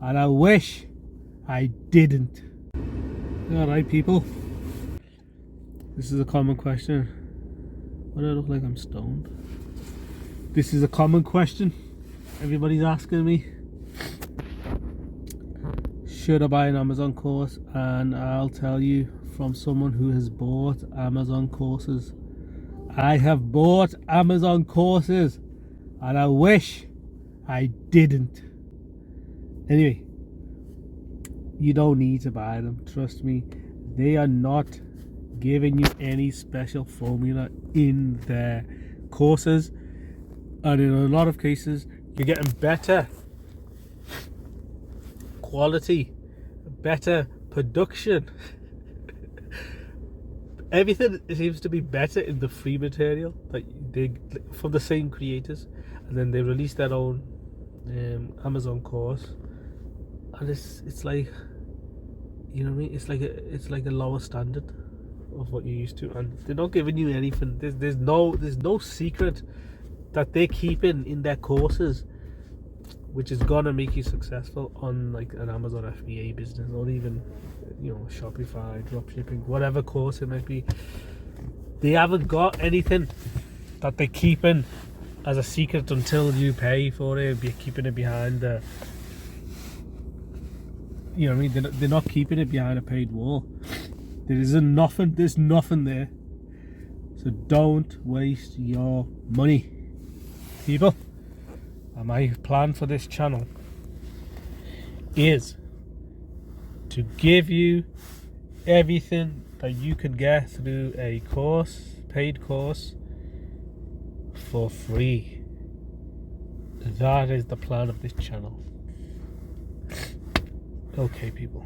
and I wish I didn't. Alright, people, this is a common question. Why do I look like I'm stoned? This is a common question everybody's asking me. Should I buy an Amazon course? And I'll tell you from someone who has bought Amazon courses. I have bought Amazon courses and I wish I didn't. Anyway, you don't need to buy them, trust me. They are not giving you any special formula in their courses, and in a lot of cases you're getting better quality, better production. Everything seems to be better in the free material that they from the same creators, and then they release their own Amazon course, and it's like, you know what I mean, it's like a lower standard of what you're used to, and they're not giving you anything. There's no secret that they're keeping in their courses which is gonna make you successful on like an Amazon FBA business, or even, you know, Shopify, dropshipping, whatever course it might be. They haven't got anything that they're keeping as a secret until you pay for it. Be keeping it behind the, you know what I mean, they're not keeping it behind a paid wall. There's nothing there. So don't waste your money, people. And my plan for this channel is to give you everything that you can get through a course, paid course, for free. That is the plan of this channel. Okay, people.